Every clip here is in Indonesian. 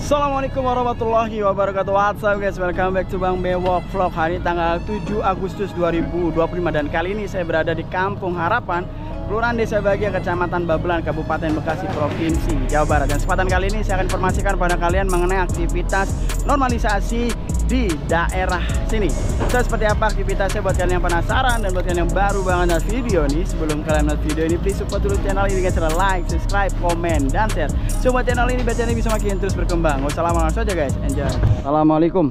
Assalamualaikum warahmatullahi wabarakatuh. What's up guys, welcome back to Bang Bewok Vlog. Hari ini tanggal 7 Agustus 2025 dan kali ini saya berada di Kampung Harapan, Kelurahan Desa Bahagia, Kecamatan Babelan, Kabupaten Bekasi, Provinsi Jawa Barat. Dan kesempatan kali ini saya akan informasikan pada kalian mengenai aktivitas normalisasi di daerah sini. So, seperti apa aktivitasnya buat kalian yang penasaran dan buat kalian yang baru banget nonton video ini. Sebelum kalian nonton video ini, please support dulu channel ini dengan cara like, subscribe, komen, dan share. So, buat channel ini biar channel ini bisa makin terus berkembang. Wassalamualaikum saja guys, enjoy. Assalamualaikum.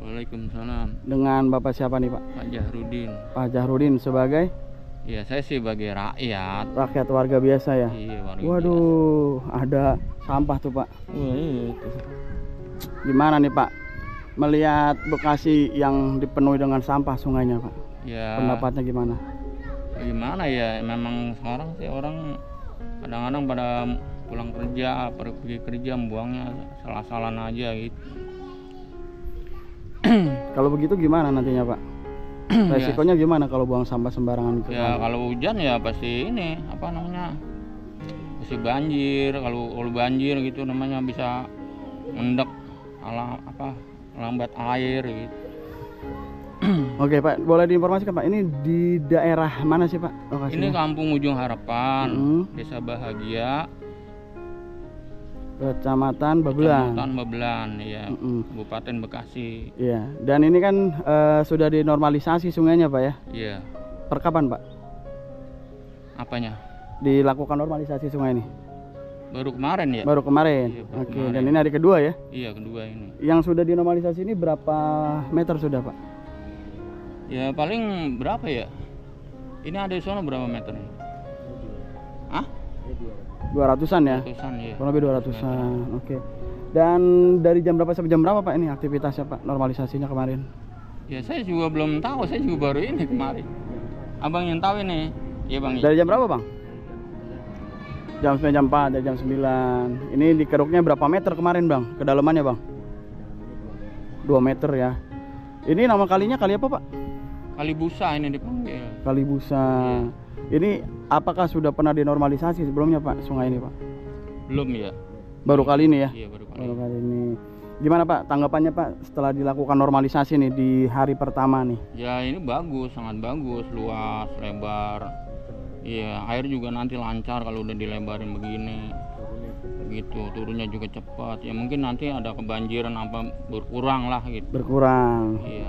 Waalaikumsalam. Dengan Bapak siapa nih Pak? Pak Jahrudin. Pak Jahrudin sebagai? Iya, saya sih sebagai rakyat. Rakyat warga biasa ya? Iya, warga Waduh, ada sampah tuh Pak. Wah, itu. Gimana nih Pak melihat Bekasi yang dipenuhi dengan sampah sungainya Pak? Ya, Pendapatnya gimana? gimana ya, memang sekarang sih orang kadang-kadang pada pulang kerja, pergi kerja membuangnya salah-salah aja gitu. Kalau begitu gimana nantinya Pak? Resikonya gimana kalau buang sampah sembarangan itu? Ya kalau hujan ya pasti ini apa namanya, pasti banjir. Kalau banjir gitu namanya bisa mendek lambat air gitu. Oke Pak, boleh diinformasikan Pak, ini di daerah mana sih Pak lokasinya? Ini Kampung Ujung Harapan, Desa Bahagia, Kecamatan Babelan. Kecamatan Babelan, ya, Kabupaten Bekasi. Iya, dan ini kan sudah dinormalisasi sungainya Pak ya? Iya. Per kapan Pak Apanya? dilakukan normalisasi sungai ini? Baru kemarin ya? Baru kemarin. Iya, baru Oke, kemarin. dan ini hari kedua ya? Iya, kedua ini. Yang sudah dinormalisasi ini berapa meter sudah Pak? Ya paling berapa ya? Ini ada di sana berapa meter nih? Hah? 200-an ya? 200-an ya. Kurang lebih 200-an. Oke. Dan dari jam berapa sampai jam berapa Pak ini aktivitasnya Pak normalisasinya kemarin? Ya saya juga belum tahu, saya juga baru ini kemarin. Abang yang tahu ini. Iya Bang. Dari jam berapa Bang? Jam 9, jam 4, dari jam 9. Ini dikeruknya berapa meter kemarin Bang? Kedalamannya Bang? 2 meter ya. Ini nama kalinya kali apa Pak? Kali Busa ini dipanggil. Kali Busa. Ini apakah sudah pernah dinormalisasi sebelumnya Pak sungai ini Pak? Belum ya? Baru kali ini ya? Iya, baru kali. Baru kali ini. Gimana Pak tanggapannya Pak setelah dilakukan normalisasi nih di hari pertama nih? Ya ini bagus, sangat bagus, luas, lebar. Iya, air juga nanti lancar kalau udah dilebarin begini. Gitu, turunnya juga cepat. Ya mungkin nanti ada kebanjiran apa berkurang lah gitu. Berkurang. Iya.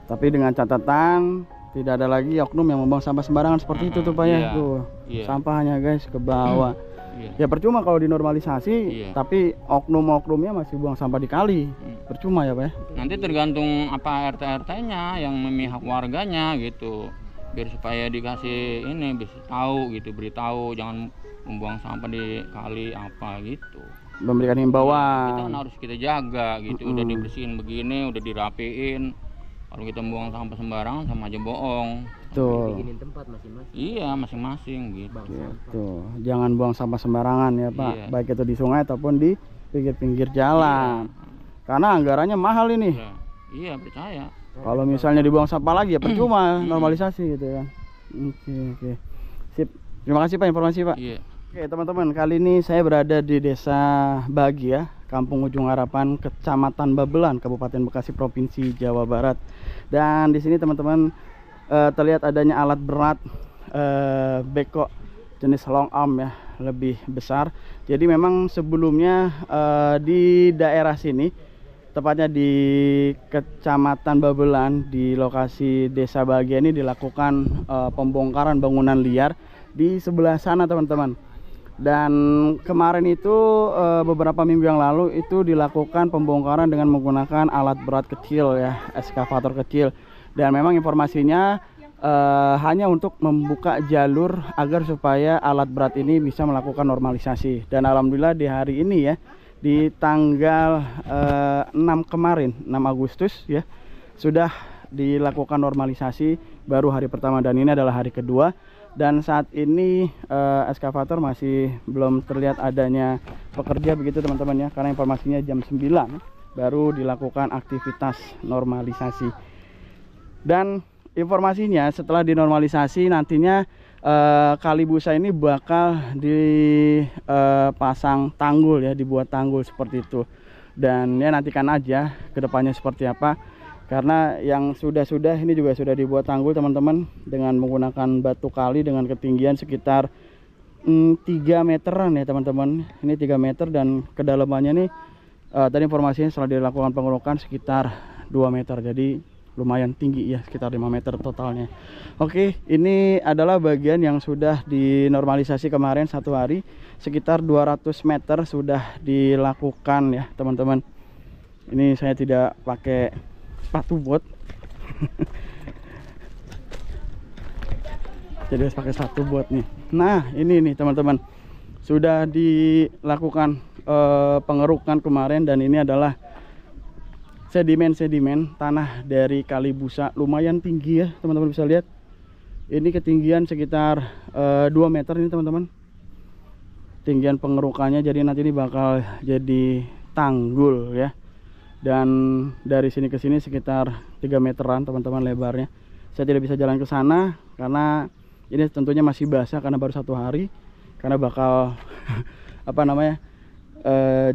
Tapi dengan catatan tidak ada lagi oknum yang membuang sampah sembarangan seperti itu tuh Pak ya. Iya. Tuh. Iya. Sampahnya guys ke bawah. Iya. Ya percuma kalau dinormalisasi, Iya. tapi oknum-oknumnya masih buang sampah di kali. Percuma ya Pak ya. Nanti tergantung apa RT-RT-nya yang memihak warganya gitu. Biar supaya dikasih ini bisa tahu gitu, beritahu jangan membuang sampah di kali apa gitu. Memberikan Kita himbauan. kan harus kita jaga gitu. Udah dibersihin begini, udah dirapiin. Kalau kita membuang sampah sembarangan sama aja bohong. Tuh. Iya, masing-masing gitu. Gitu. Jangan buang sampah sembarangan ya Pak. Iya. Baik itu di sungai ataupun di pinggir-pinggir jalan. Karena anggarannya mahal ini. Iya, iya percaya. Kalau misalnya dibuang sampah lagi ya percuma normalisasi gitu ya. Oke. Sip. Terima kasih Pak informasi Pak. Iya. Oke teman-teman, kali ini saya berada di Desa Bahagia, Kampung Ujung Harapan, Kecamatan Babelan, Kabupaten Bekasi, Provinsi Jawa Barat. Dan di sini teman-teman terlihat adanya alat berat beko jenis long arm ya, lebih besar. Jadi memang sebelumnya di daerah sini, tepatnya di Kecamatan Babelan, di lokasi Desa Bahagia ini dilakukan pembongkaran bangunan liar di sebelah sana teman-teman. Dan kemarin itu beberapa minggu yang lalu itu dilakukan pembongkaran dengan menggunakan alat berat kecil ya, eskavator kecil. Dan memang informasinya hanya untuk membuka jalur agar supaya alat berat ini bisa melakukan normalisasi. Dan alhamdulillah di hari ini ya, di tanggal 6 kemarin, 6 Agustus ya, sudah dilakukan normalisasi baru hari pertama dan ini adalah hari kedua. Dan saat ini eskavator masih belum terlihat adanya pekerja begitu teman-teman ya, karena informasinya jam 9 baru dilakukan aktivitas normalisasi. Dan informasinya setelah dinormalisasi nantinya Kali Busa ini bakal dipasang tanggul ya, dibuat tanggul seperti itu. Dan ya nantikan aja kedepannya seperti apa. Karena yang sudah ini juga sudah dibuat tanggul teman-teman, dengan menggunakan batu kali dengan ketinggian sekitar 3 meteran ya teman-teman. Ini 3 meter dan kedalamannya nih tadi informasinya setelah dilakukan pengerukan sekitar 2 meter. Jadi lumayan tinggi ya, sekitar 5 meter totalnya. Oke, ini adalah bagian yang sudah dinormalisasi kemarin 1 hari. Sekitar 200 meter sudah dilakukan ya teman-teman. Ini saya tidak pakai sepatu bot. Jadi harus pakai sepatu bot nih. Nah ini nih teman-teman, sudah dilakukan pengerukan kemarin, dan ini adalah sedimen tanah dari Kali Busa. Lumayan tinggi ya teman-teman, bisa lihat ini ketinggian sekitar 2 meter ini teman-teman, tinggian pengerukannya. Jadi nanti ini bakal jadi tanggul ya, dan dari sini ke sini sekitar 3 meteran teman-teman lebarnya. Saya tidak bisa jalan ke sana karena ini tentunya masih basah karena baru 1 hari, karena bakal apa namanya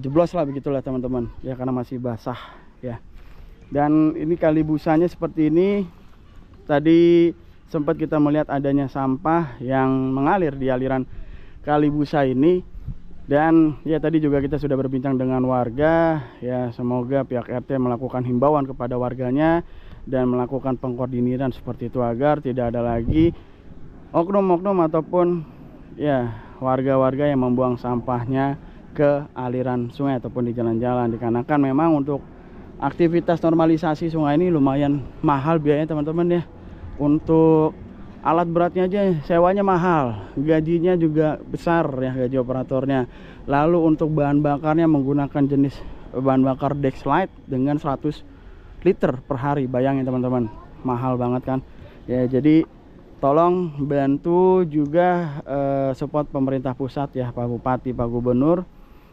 jeblos lah begitulah teman-teman ya, karena masih basah ya. Dan ini Kali Busanya seperti ini. Tadi sempat kita melihat adanya sampah yang mengalir di aliran Kali Busa ini, dan ya tadi juga kita sudah berbincang dengan warga ya. Semoga pihak RT melakukan himbauan kepada warganya dan melakukan pengkoordiniran seperti itu, agar tidak ada lagi oknum-oknum ataupun ya warga-warga yang membuang sampahnya ke aliran sungai ataupun di jalan-jalan. Dikarenakan memang untuk aktivitas normalisasi sungai ini lumayan mahal biayanya teman-teman ya. Untuk alat beratnya aja sewanya mahal, gajinya juga besar ya, gaji operatornya. Lalu untuk bahan bakarnya menggunakan jenis bahan bakar Dexlite dengan 100 liter per hari. Bayangin teman-teman, mahal banget kan ya. Jadi tolong bantu juga support pemerintah pusat ya, Pak Bupati, Pak Gubernur,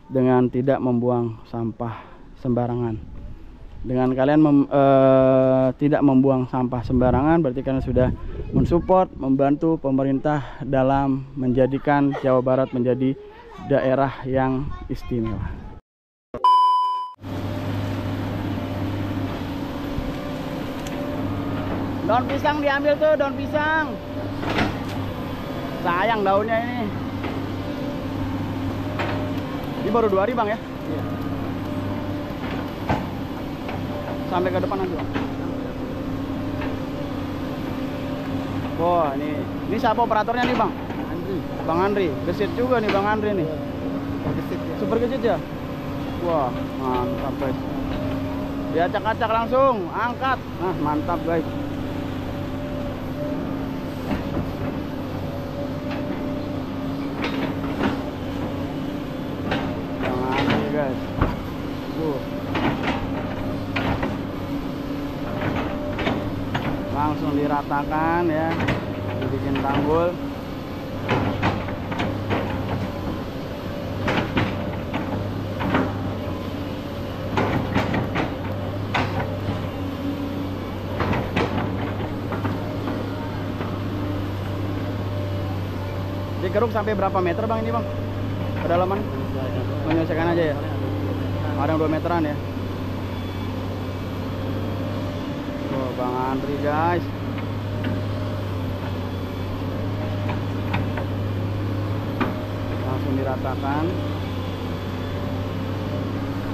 dengan tidak membuang sampah sembarangan. Dengan kalian tidak membuang sampah sembarangan, berarti kalian sudah mensupport, membantu pemerintah dalam menjadikan Jawa Barat menjadi daerah yang istimewa. Daun pisang diambil tuh, daun pisang. Sayang daunnya ini. Ini baru 2 hari bang ya? Iya. Sampai ke depan nanti bang. Wah ini siapa operatornya nih bang? Andri. Bang Andri. Gesit juga nih bang Andri nih. Gesit ya. Super gesit ya? Wah mantap guys. Diacak-acak langsung, angkat. Nah mantap guys. Langsung diratakan ya, dibikin tanggul. Dikeruk sampai berapa meter bang ini bang? Kedalaman? Menyelesaikan aja ya? Ada 2 meteran ya. Oh, Bang Andri guys. Langsung diratakan.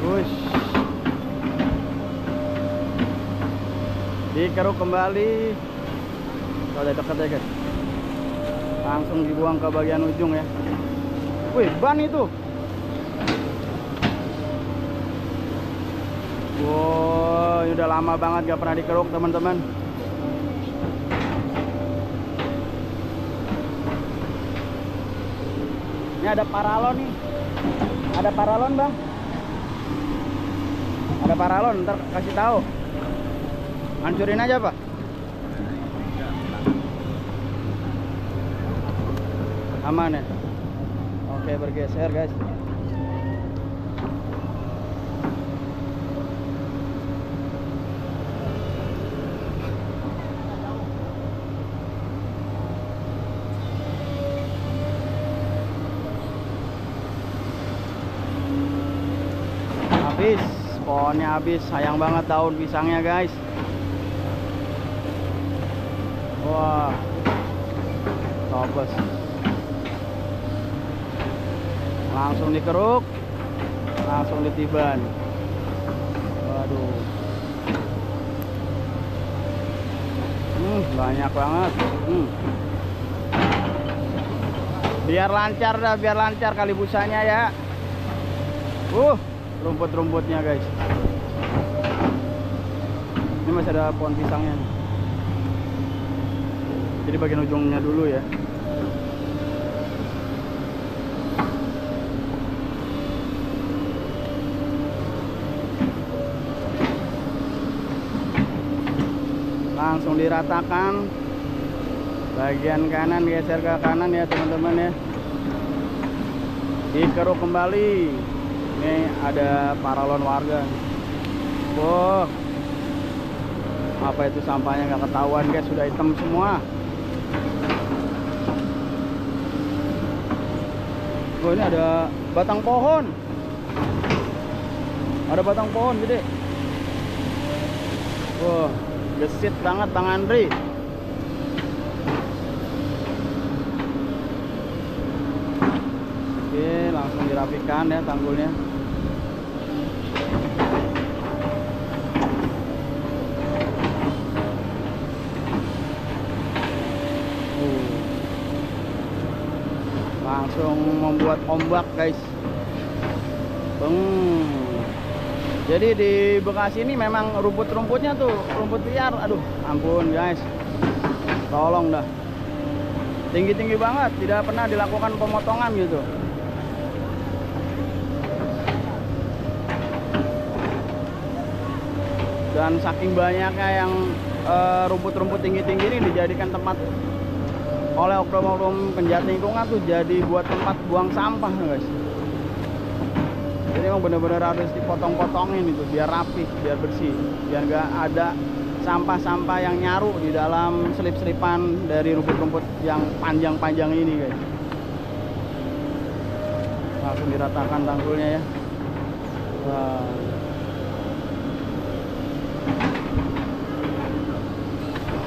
Wush. Dikeruk kembali. Kalau udah dekat ya guys, langsung dibuang ke bagian ujung ya. Wih, ban itu. Wow, ini udah lama banget gak pernah dikeruk teman-teman. Ini ada paralon nih. Ada paralon bang. Ada paralon, ntar kasih tahu. Hancurin aja pak. Aman ya. Oke, bergeser guys. Habis, pohonnya habis. Sayang banget daun pisangnya guys. Wah, toples. Langsung dikeruk, langsung ditiban. Waduh, banyak banget. Biar lancar dah, biar lancar kali busanya ya. Rumput-rumputnya guys. Ini masih ada pohon pisangnya nih. Jadi bagian ujungnya dulu ya. Langsung diratakan. Bagian kanan geser ke kanan ya teman-teman ya. Dikeruk kembali. Ini ada paralon warga. Wah, apa itu sampahnya nggak ketahuan guys, sudah hitam semua. Oh, ini ada batang pohon. Ada batang pohon gede. Wah, gesit banget Bang Andri. Oke, langsung dirapikan ya tanggulnya. Langsung membuat ombak guys. Jadi di Bekasi ini memang rumput-rumputnya tuh rumput liar. Aduh, ampun guys. Tolong dah. Tinggi-tinggi banget, tidak pernah dilakukan pemotongan gitu. Dan saking banyaknya yang rumput-rumput tinggi-tinggi ini dijadikan tempat oleh oknum-oknum penjahat lingkungan tuh, jadi buat tempat buang sampah guys. Jadi emang bener-bener harus dipotong-potongin itu biar rapi, biar bersih, biar gak ada sampah-sampah yang nyaru di dalam selip-selipan dari rumput-rumput yang panjang-panjang ini guys. Langsung diratakan tanggulnya ya. Wah.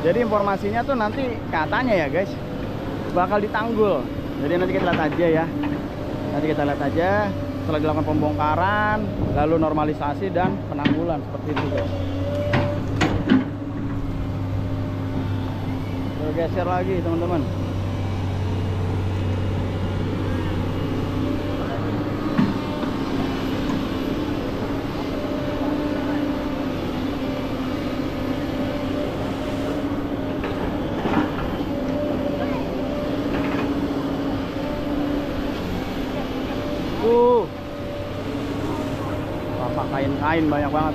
Jadi informasinya tuh nanti katanya ya guys bakal ditanggul. Jadi nanti kita lihat aja ya. Nanti kita lihat aja setelah dilakukan pembongkaran, lalu normalisasi dan penanggulan seperti itu guys. Bergeser lagi teman-teman. Kain banyak banget.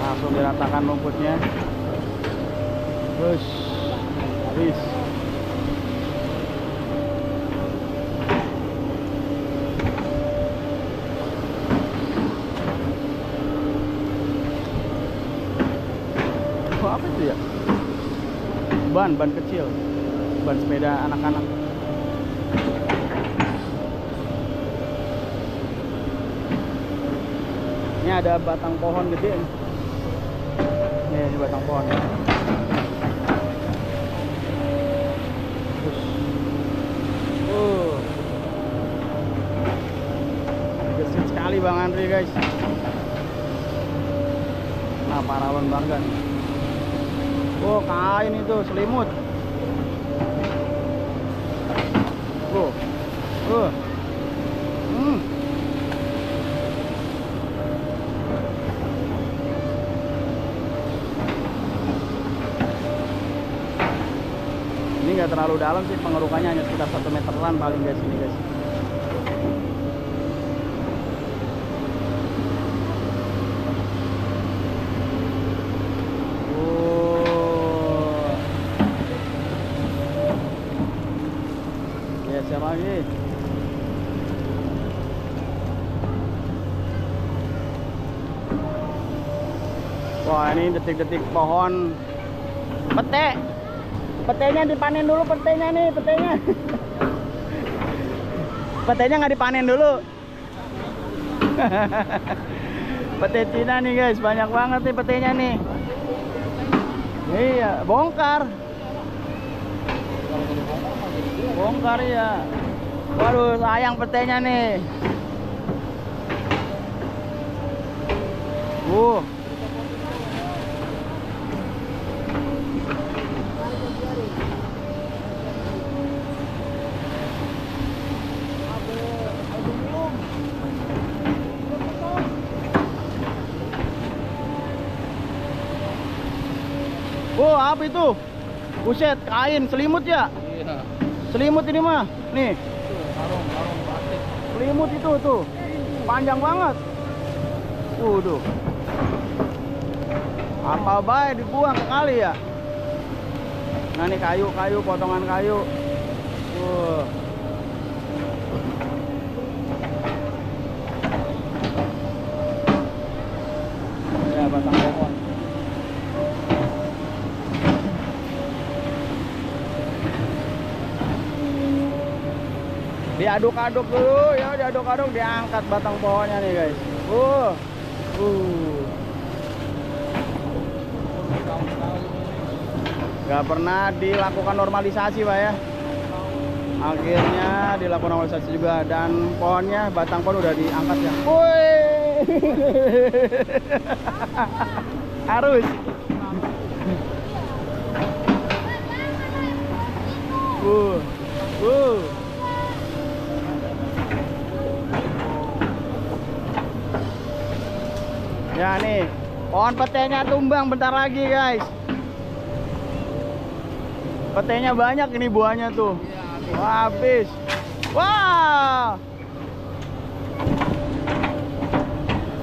Langsung diratakan rumputnya. Terus habis. Oh, apa itu ya? Ban kecil. Ban sepeda anak-anak. Ini ada batang pohon gede nih. Ini batang pohon. Terus, gesit sekali Bang Andri guys. Nah, paralon banget. Oh, kain itu selimut. Ini nggak terlalu dalam sih, pengerukannya hanya sekitar 1 meteran paling guys ini guys. Geser lagi. Wah, ini detik-detik pohon pete. Petenya dipanen dulu, petenya nih, petenya. Petenya nggak dipanen dulu. Pete Cina nih guys, banyak banget nih petenya nih. Iya, bongkar. Bongkar ya. Waduh, sayang petenya nih. Apa itu? Buset, kain, selimut ya? Iya. Selimut ini mah. Nih. Karung plastik. Selimut itu tuh. Panjang banget. Tuh. Apa baik dibuang ke kali ya? Nah, ini kayu, potongan kayu. Ya, batang pohon. Diaduk-aduk dulu ya, diaduk-aduk, diangkat batang pohonnya nih guys. Gak pernah dilakukan normalisasi Pak ya. Akhirnya dilakukan normalisasi juga, dan pohonnya, batang pohon udah diangkat ya. Woi. Harus. Ya nih, pohon petenya tumbang bentar lagi guys. Petenya banyak ini, buahnya tuh. Wah, habis. Wah.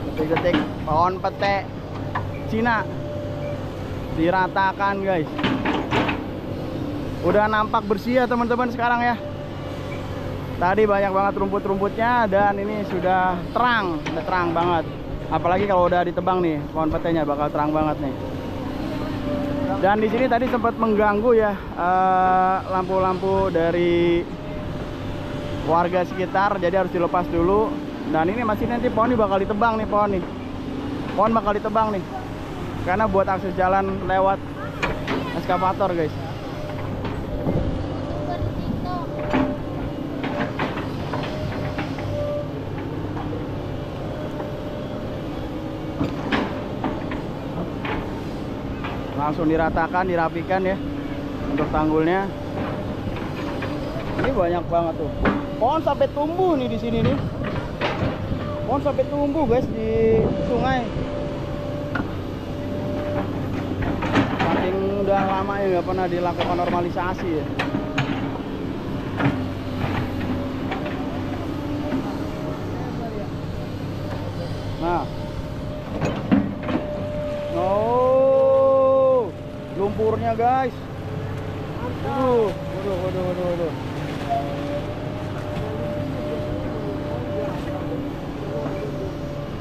Detik-detik pohon pete Cina diratakan guys. Udah nampak bersih ya teman-teman sekarang ya. Tadi banyak banget rumput-rumputnya, dan ini sudah terang, udah terang banget. Apalagi kalau udah ditebang nih, pohon petenya bakal terang banget nih. Dan di sini tadi sempat mengganggu ya lampu-lampu dari warga sekitar, jadi harus dilepas dulu. Dan ini masih nanti pohon ini bakal ditebang nih, pohon bakal ditebang nih, karena buat akses jalan lewat eskavator guys. Langsung diratakan, dirapikan ya untuk tanggulnya. Ini banyak banget tuh. Pohon sampai tumbuh nih di sini nih. Pohon sampai tumbuh guys di sungai. Saking udah lama ya nggak pernah dilakukan normalisasi ya. Nah. Lumpurnya guys. Waduh.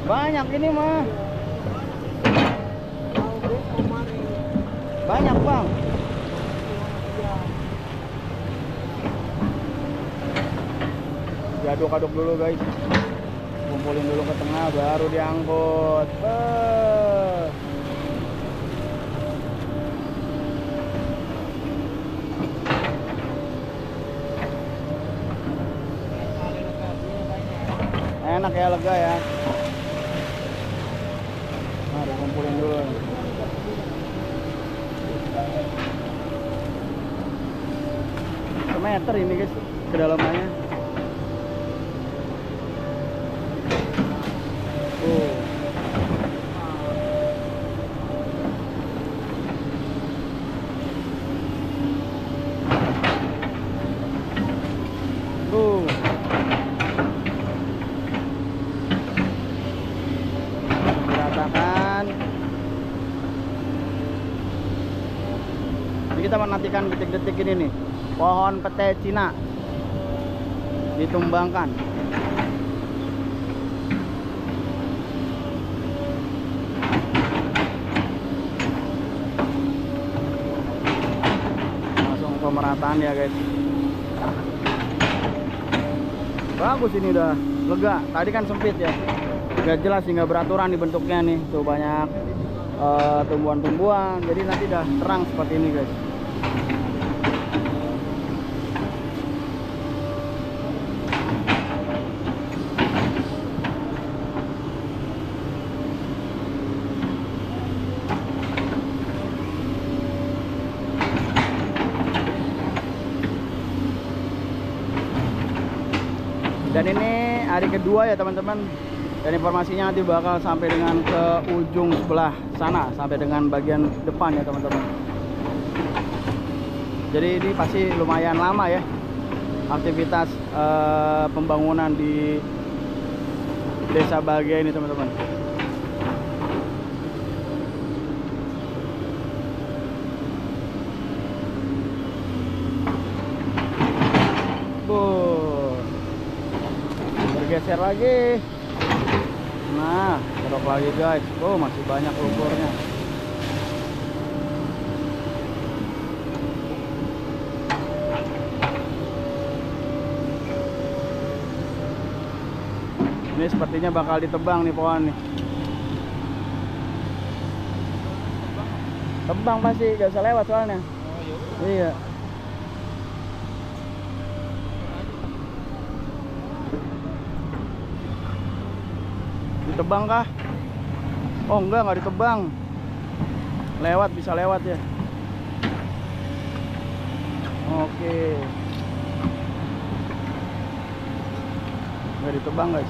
Banyak ini mah. Banyak bang. Diaduk-aduk dulu guys. Kumpulin dulu ke tengah, baru diangkut. Enak ya, lega ya. Nah, dikumpulin dulu. Semeter ini guys kedalamannya. Kita menantikan detik-detik ini nih, pohon pete Cina ditumbangkan. Langsung pemerataan ya guys. Bagus, ini udah lega. Tadi kan sempit ya. Gak jelas sih, nggak beraturan di bentuknya nih. Tuh banyak tumbuhan-tumbuhan. Jadi nanti udah terang seperti ini guys. Dan ini hari kedua ya teman-teman. Dan informasinya nanti bakal sampai dengan ke ujung sebelah sana, sampai dengan bagian depan ya teman-teman. Jadi ini pasti lumayan lama ya aktivitas pembangunan di Desa Bahagia ini teman-teman. Bergeser lagi. Nah, kerok lagi guys. Oh, masih banyak lumpurnya. Ini sepertinya bakal ditebang nih pohon nih. Tebang pasti, gak usah lewat soalnya. Iya. Ditebang kah? Oh enggak, nggak ditebang. Lewat, bisa lewat ya. Oke. Nggak ditebang guys.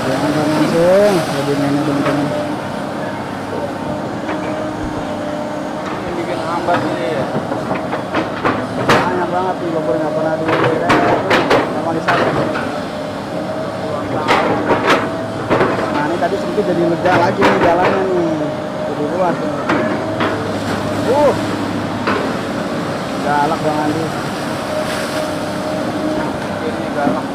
Jangan langsung lebih nenek teman-teman. Ini bikin hambat ini ya. Banyak banget nih lumpur, nggak pernah sama di sana. Nah ini tadi sedikit jadi lega lagi nih jalannya nih, jadi luas. Galak Bang Andi. Ini galak.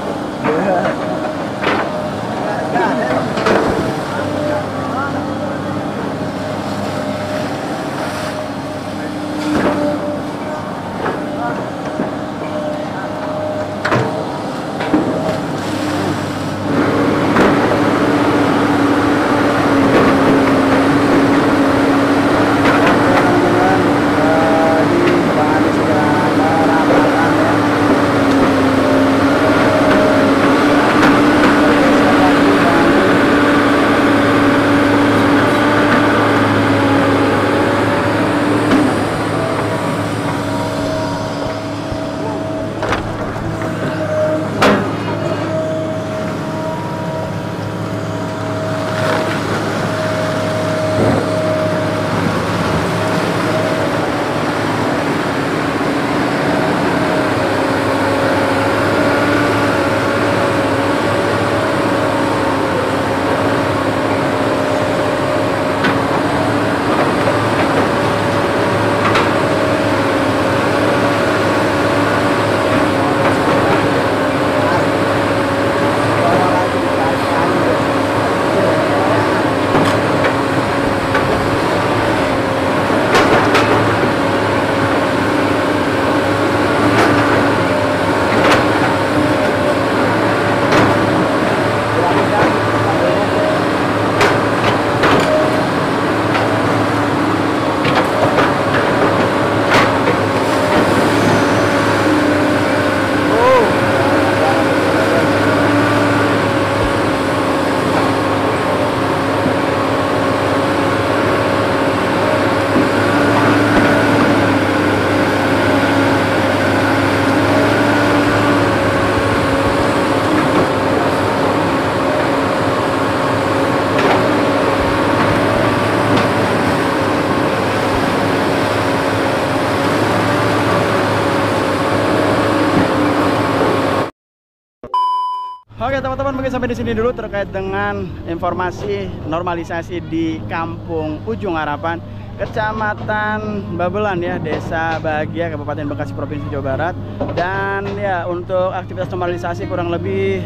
Oke teman-teman, mungkin sampai di sini dulu terkait dengan informasi normalisasi di Kampung Ujung Harapan. Kecamatan Babelan ya, Desa Bahagia, Kabupaten Bekasi, Provinsi Jawa Barat. Dan ya untuk aktivitas normalisasi kurang lebih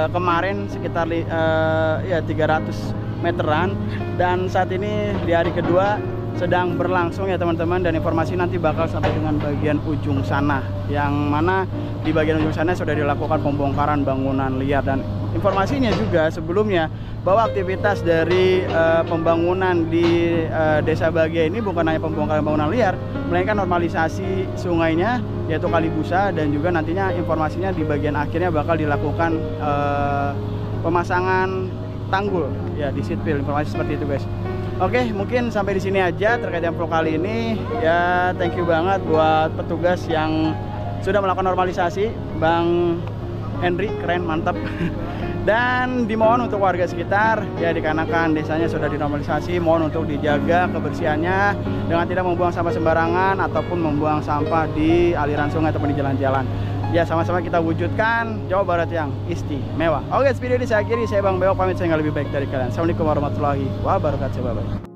kemarin sekitar ya 300 meteran, dan saat ini di hari kedua sedang berlangsung ya teman-teman, dan informasi nanti bakal sampai dengan bagian ujung sana, yang mana di bagian ujung sana sudah dilakukan pembongkaran bangunan liar. Dan informasinya juga sebelumnya bahwa aktivitas dari pembangunan di Desa Bahagia ini bukan hanya pembongkaran bangunan liar, melainkan normalisasi sungainya yaitu Kali Busa, dan juga nantinya informasinya di bagian akhirnya bakal dilakukan pemasangan tanggul ya di sipil, informasi seperti itu guys. Oke, mungkin sampai di sini aja terkait info kali ini ya. Thank you banget buat petugas yang sudah melakukan normalisasi, Bang Henry, keren, mantap. Dan dimohon untuk warga sekitar ya, dikarenakan desanya sudah dinormalisasi, mohon untuk dijaga kebersihannya dengan tidak membuang sampah sembarangan ataupun membuang sampah di aliran sungai ataupun di jalan-jalan. Ya, sama-sama kita wujudkan Jawa Barat yang istimewa. Oke, video ini saya akhiri. Saya Bang Bewok pamit, saya nggak lebih baik dari kalian. Assalamualaikum warahmatullahi wabarakatuh. Bye-bye.